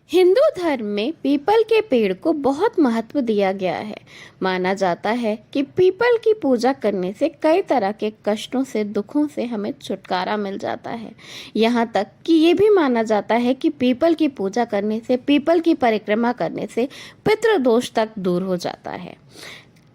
हिंदू धर्म में पीपल के पेड़ को बहुत महत्व दिया गया है। माना जाता है कि पीपल की पूजा करने से कई तरह के कष्टों से, दुखों से हमें छुटकारा मिल जाता है। यहाँ तक कि ये भी माना जाता है कि पीपल की पूजा करने से, पीपल की परिक्रमा करने से पितृदोष तक दूर हो जाता है।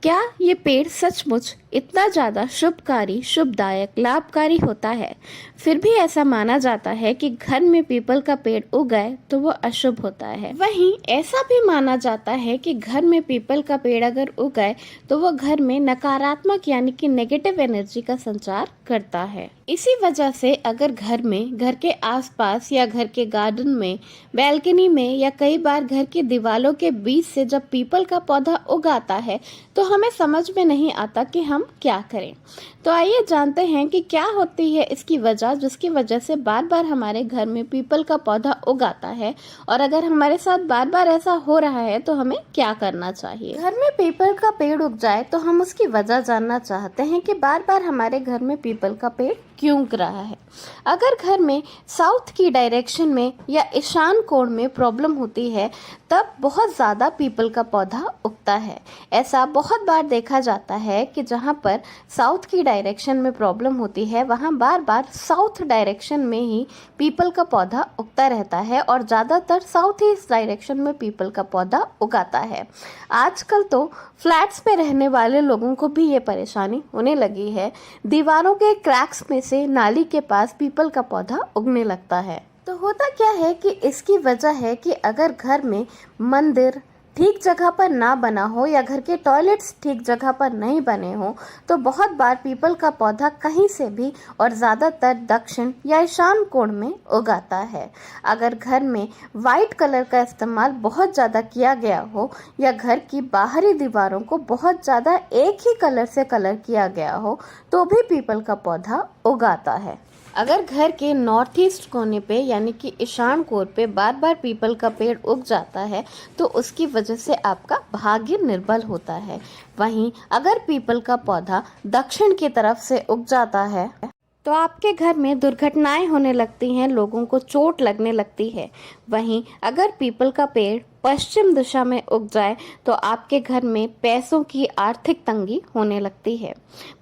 क्या ये पेड़ सचमुच इतना ज़्यादा शुभकारी, शुभदायक, लाभकारी होता है? फिर भी ऐसा माना जाता है कि घर में पीपल का पेड़ उग जाए तो वो अशुभ होता है। वहीं ऐसा भी माना जाता है कि घर में पीपल का पेड़ अगर उग जाए तो वो घर में नकारात्मक यानी कि नेगेटिव एनर्जी का संचार करता है। इसी वजह से अगर घर में, घर के आसपास या घर के गार्डन में, बैल्कनी में या कई बार घर की दीवारों के बीच से जब पीपल का पौधा उग आता है तो हमें समझ में नहीं आता कि हम क्या करें। तो आइए जानते हैं कि क्या होती है इसकी वजह, जिसकी वजह से बार बार हमारे घर में पीपल का पौधा उग आता है, और अगर हमारे साथ बार बार ऐसा हो रहा है तो हमें क्या करना चाहिए। घर में पीपल का पेड़ उग जाए तो हम उसकी वजह जानना चाहते हैं कि बार बार हमारे घर में पीपल का पेड़ क्यों उग रहा है। अगर घर में साउथ की डायरेक्शन में या ईशान कोण में प्रॉब्लम होती है तब बहुत ज़्यादा पीपल का पौधा उगता है। ऐसा बहुत बार देखा जाता है कि जहाँ पर साउथ की डायरेक्शन में प्रॉब्लम होती है वहाँ बार बार साउथ डायरेक्शन में ही पीपल का पौधा उगता रहता है, और ज़्यादातर साउथ ईस्ट डायरेक्शन में पीपल का पौधा उगाता है। आजकल तो फ्लैट्स पे रहने वाले लोगों को भी ये परेशानी होने लगी है। दीवारों के क्रैक्स में से नाली के पास पीपल का पौधा उगने लगता है। तो होता क्या है कि इसकी वजह है कि अगर घर में मंदिर ठीक जगह पर ना बना हो या घर के टॉयलेट्स ठीक जगह पर नहीं बने हो तो बहुत बार पीपल का पौधा कहीं से भी और ज़्यादातर दक्षिण या ईशान कोण में उगाता है। अगर घर में वाइट कलर का इस्तेमाल बहुत ज़्यादा किया गया हो या घर की बाहरी दीवारों को बहुत ज़्यादा एक ही कलर से कलर किया गया हो तो भी पीपल का पौधा उगाता है। अगर घर के नॉर्थ ईस्ट कोने पे यानी कि ईशान कोण पे बार बार पीपल का पेड़ उग जाता है तो उसकी वजह से आपका भाग्य निर्बल होता है। वहीं अगर पीपल का पौधा दक्षिण की तरफ से उग जाता है तो आपके घर में दुर्घटनाएं होने लगती हैं, लोगों को चोट लगने लगती है। वहीं अगर पीपल का पेड़ पश्चिम दिशा में उग जाए तो आपके घर में पैसों की आर्थिक तंगी होने लगती है।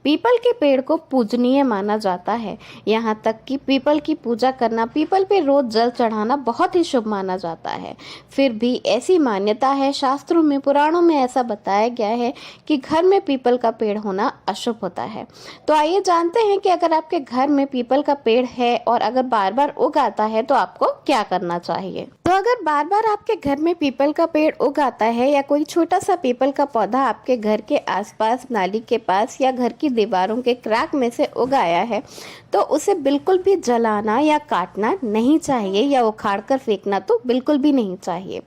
पीपल के पेड़ को पूजनीय माना जाता है। यहाँ तक कि पीपल की पूजा करना, पीपल पे रोज जल चढ़ाना बहुत ही शुभ माना जाता है। फिर भी ऐसी मान्यता है, शास्त्रों में, पुराणों में ऐसा बताया गया है कि घर में पीपल का पेड़ होना अशुभ होता है। तो आइए जानते हैं कि अगर आपके घर में पीपल का पेड़ है और अगर बार बार उग आता है तो आपको क्या करना चाहिए। तो अगर बार बार आपके घर में पीपल का पेड़ उग आता है या कोई छोटा सा पीपल का पौधा आपके घर के आसपास, नाली के पास या घर की दीवारों के क्रैक में से उग आया है तो उसे बिल्कुल भी जलाना या काटना नहीं चाहिए या उखाड़ कर फेंकना तो बिल्कुल भी नहीं चाहिए।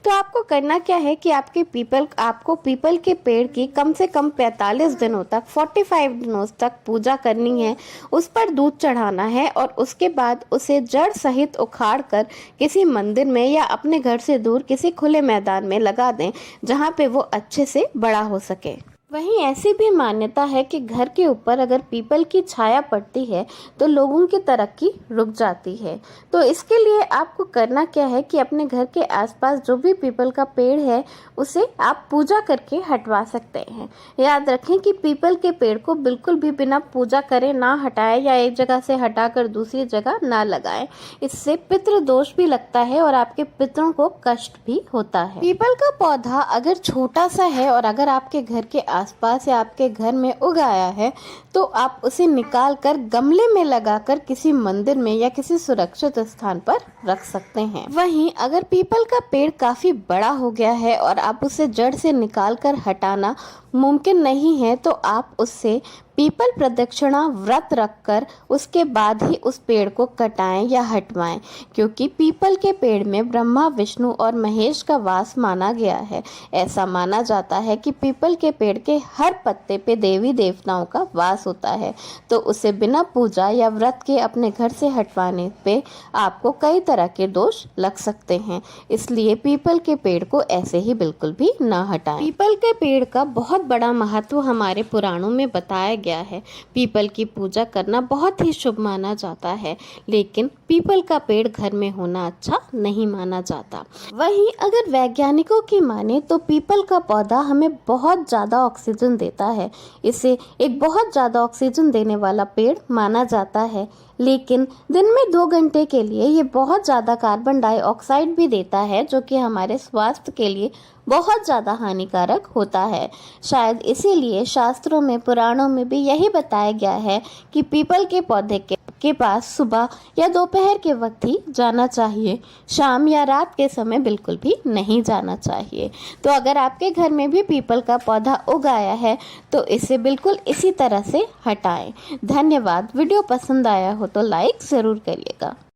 तो आपको करना क्या है कि आपको पीपल के पेड़ की कम से कम 45 दिनों तक, 45 दिनों तक पूजा करनी है, उस पर दूध चढ़ाना है और उसके बाद उसे जड़ सहित उखाड़ कर किसी मंदिर में या अपने घर से दूर किसी खुले मैदान में लगा दें जहाँ पे वो अच्छे से बड़ा हो सके। वहीं ऐसी भी मान्यता है कि घर के ऊपर अगर पीपल की छाया पड़ती है तो लोगों की तरक्की रुक जाती है। तो इसके लिए आपको करना क्या है कि अपने घर के आसपास जो भी पीपल का पेड़ है उसे आप पूजा करके हटवा सकते हैं। याद रखें कि पीपल के पेड़ को बिल्कुल भी बिना पूजा करे ना हटाएं या एक जगह से हटाकर दूसरी जगह ना लगाएं। इससे पितृ दोष भी लगता है और आपके पितरों को कष्ट भी होता है। पीपल का पौधा अगर छोटा सा है और अगर आपके घर के आसपास या आपके घर में उग आया है तो आप उसे निकाल कर गमले में लगाकर किसी मंदिर में या किसी सुरक्षित स्थान पर रख सकते हैं। वहीं अगर पीपल का पेड़ काफी बड़ा हो गया है और आप उसे जड़ से निकाल कर हटाना मुमकिन नहीं है तो आप उससे पीपल प्रदक्षिणा व्रत रखकर उसके बाद ही उस पेड़ को कटाएं या हटवाएं, क्योंकि पीपल के पेड़ में ब्रह्मा, विष्णु और महेश का वास माना गया है। ऐसा माना जाता है कि पीपल के पेड़ के हर पत्ते पे देवी देवताओं का वास होता है, तो उसे बिना पूजा या व्रत के अपने घर से हटवाने पे आपको कई तरह के दोष लग सकते हैं। इसलिए पीपल के पेड़ को ऐसे ही बिल्कुल भी ना हटाएं। पीपल के पेड़ का बहुत बड़ा महत्व हमारे पुराणों में बताया गया है। पीपल की पूजा करना बहुत ही शुभ माना जाता है, लेकिन पीपल का पेड़ घर में होना अच्छा नहीं माना जाता। वहीं अगर वैज्ञानिकों की माने तो पीपल का पौधा हमें बहुत ज़्यादा ऑक्सीजन देता है। इसे एक बहुत ज़्यादा ऑक्सीजन देने वाला पेड़ माना जाता है, लेकिन दिन में 2 घंटे के लिए ये बहुत ज़्यादा कार्बन डाइऑक्साइड भी देता है, जो कि हमारे स्वास्थ्य के लिए बहुत ज़्यादा हानिकारक होता है। शायद इसीलिए शास्त्रों में, पुराणों में भी यही बताया गया है कि पीपल के पौधे के पास सुबह या दोपहर के वक्त ही जाना चाहिए, शाम या रात के समय बिल्कुल भी नहीं जाना चाहिए। तो अगर आपके घर में भी पीपल का पौधा उगाया है तो इसे बिल्कुल इसी तरह से हटाएं। धन्यवाद। वीडियो पसंद आया हो तो लाइक ज़रूर करिएगा।